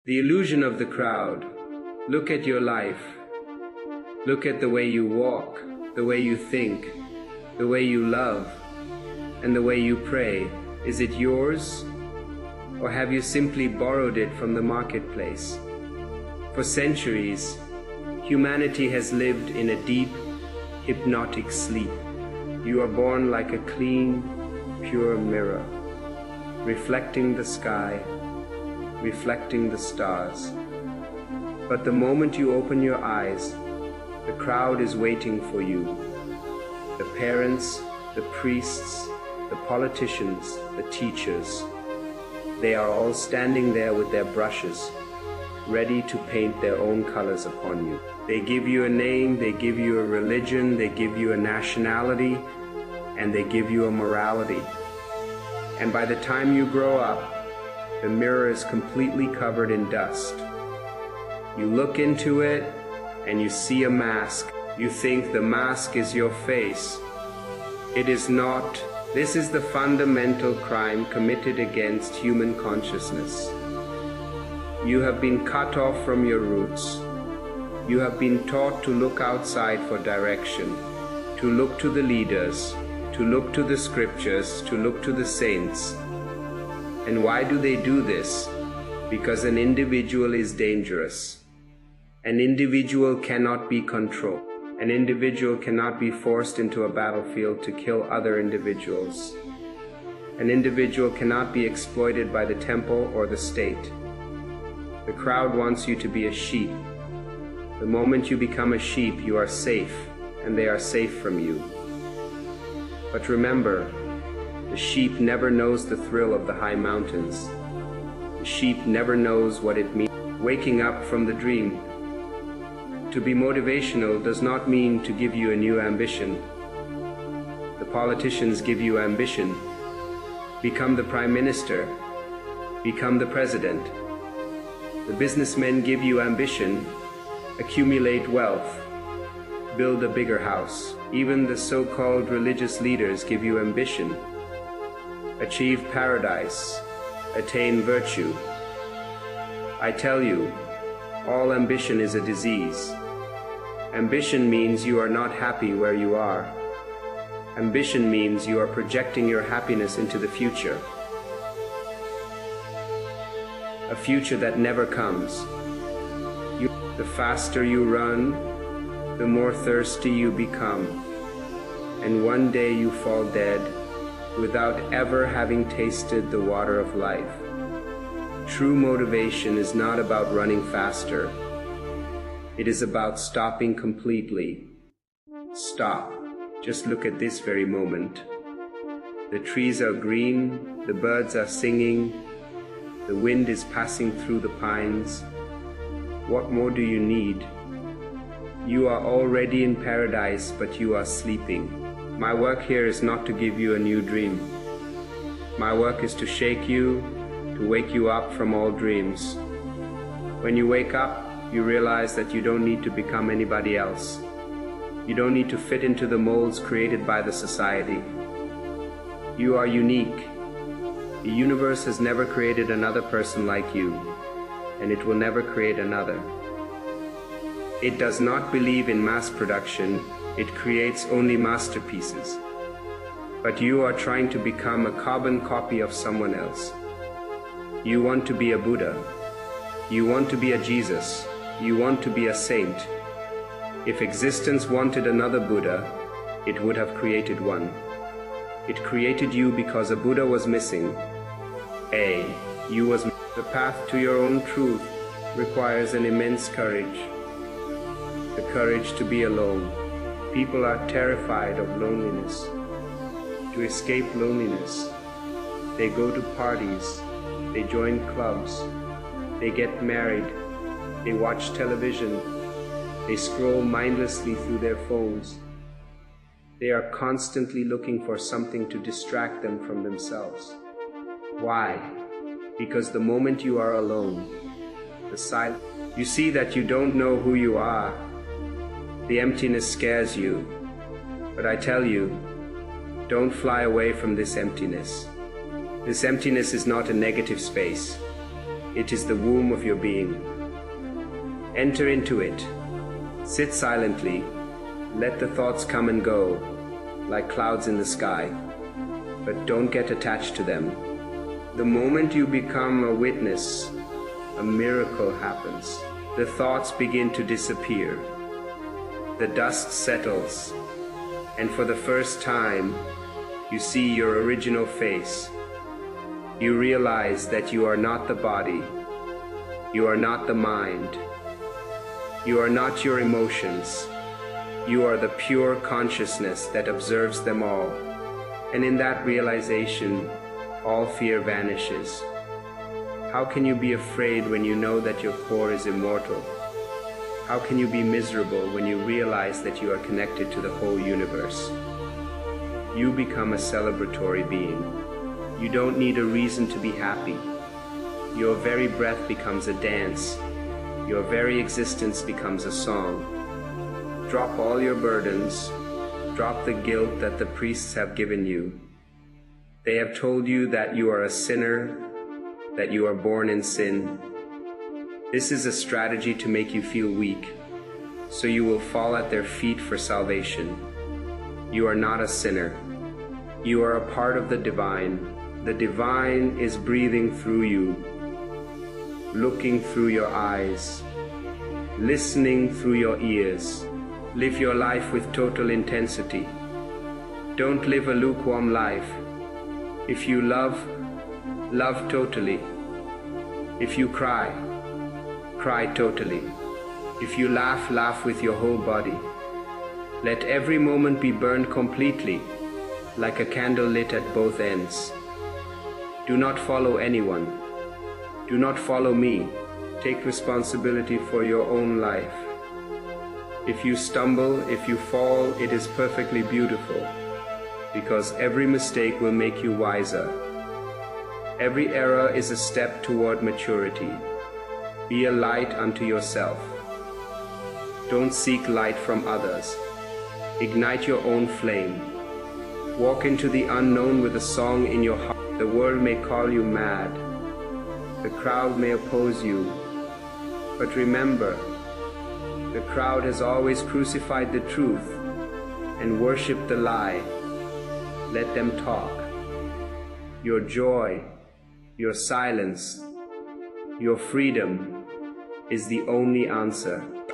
The illusion of the crowd. Look at your life. Look at the way you walk, the way you think, the way you love, and the way you pray. Is it yours? Or have you simply borrowed it from the marketplace? For centuries, humanity has lived in a deep, hypnotic sleep. You are born like a clean, pure mirror, reflecting the sky, reflecting the stars. But the moment you open your eyes, the crowd is waiting for you. The parents, the priests, the politicians, the teachers, they are all standing there with their brushes, ready to paint their own colors upon you. They give you a name, they give you a religion, they give you a nationality, and they give you a morality. And by the time you grow up, the mirror is completely covered in dust. You look into it and you see a mask. You think the mask is your face. It is not. This is the fundamental crime committed against human consciousness. You have been cut off from your roots. You have been taught to look outside for direction, to look to the leaders, to look to the scriptures, to look to the saints. And why do they do this? Because an individual is dangerous. An individual cannot be controlled. An individual cannot be forced into a battlefield to kill other individuals. An individual cannot be exploited by the temple or the state. The crowd wants you to be a sheep. The moment you become a sheep, you are safe, and they are safe from you. But remember, the sheep never knows the thrill of the high mountains. The sheep never knows what it means waking up from the dream. To be motivational does not mean to give you a new ambition. The politicians give you ambition. Become the prime minister. Become the president. The businessmen give you ambition. Accumulate wealth. Build a bigger house. Even the so-called religious leaders give you ambition. Achieve paradise. Attain virtue. I tell you, all ambition is a disease. Ambition means you are not happy where you are. Ambition means you are projecting your happiness into the future. A future that never comes. The faster you run, the more thirsty you become. And one day you fall dead without ever having tasted the water of life. True motivation is not about running faster. It is about stopping completely. Stop. Just look at this very moment. The trees are green, the birds are singing, the wind is passing through the pines. What more do you need? You are already in paradise, but you are sleeping. My work here is not to give you a new dream. My work is to shake you, to wake you up from all dreams. When you wake up, you realize that you don't need to become anybody else. You don't need to fit into the molds created by the society. You are unique. The universe has never created another person like you, and it will never create another. It does not believe in mass production. It creates only masterpieces. But you are trying to become a carbon copy of someone else. You want to be a Buddha. You want to be a Jesus. You want to be a saint. If existence wanted another Buddha, it would have created one. It created you because a Buddha was missing. The path to your own truth requires an immense courage. The courage to be alone. People are terrified of loneliness. To escape loneliness, they go to parties, they join clubs, they get married, they watch television, they scroll mindlessly through their phones. They are constantly looking for something to distract them from themselves. Why? Because the moment you are alone, the silence, you see that you don't know who you are. The emptiness scares you. But I tell you, don't fly away from this emptiness. This emptiness is not a negative space. It is the womb of your being. Enter into it. Sit silently. Let the thoughts come and go, like clouds in the sky. But don't get attached to them. The moment you become a witness, a miracle happens. The thoughts begin to disappear. The dust settles, and for the first time, you see your original face. You realize that you are not the body. You are not the mind. You are not your emotions. You are the pure consciousness that observes them all. And in that realization, all fear vanishes. How can you be afraid when you know that your core is immortal? How can you be miserable when you realize that you are connected to the whole universe? You become a celebratory being. You don't need a reason to be happy. Your very breath becomes a dance. Your very existence becomes a song. Drop all your burdens. Drop the guilt that the priests have given you. They have told you that you are a sinner, that you are born in sin. This is a strategy to make you feel weak, so you will fall at their feet for salvation. You are not a sinner. You are a part of the divine. The divine is breathing through you, looking through your eyes, listening through your ears. Live your life with total intensity. Don't live a lukewarm life. If you love, love totally. If you cry, cry totally. If you laugh, laugh with your whole body. Let every moment be burned completely, like a candle lit at both ends. Do not follow anyone. Do not follow me. Take responsibility for your own life. If you stumble, if you fall, it is perfectly beautiful, because every mistake will make you wiser. Every error is a step toward maturity. Be a light unto yourself. Don't seek light from others. Ignite your own flame. Walk into the unknown with a song in your heart. The world may call you mad. The crowd may oppose you. But remember, the crowd has always crucified the truth and worshipped the lie. Let them talk. Your joy, your silence, your freedom is the only answer.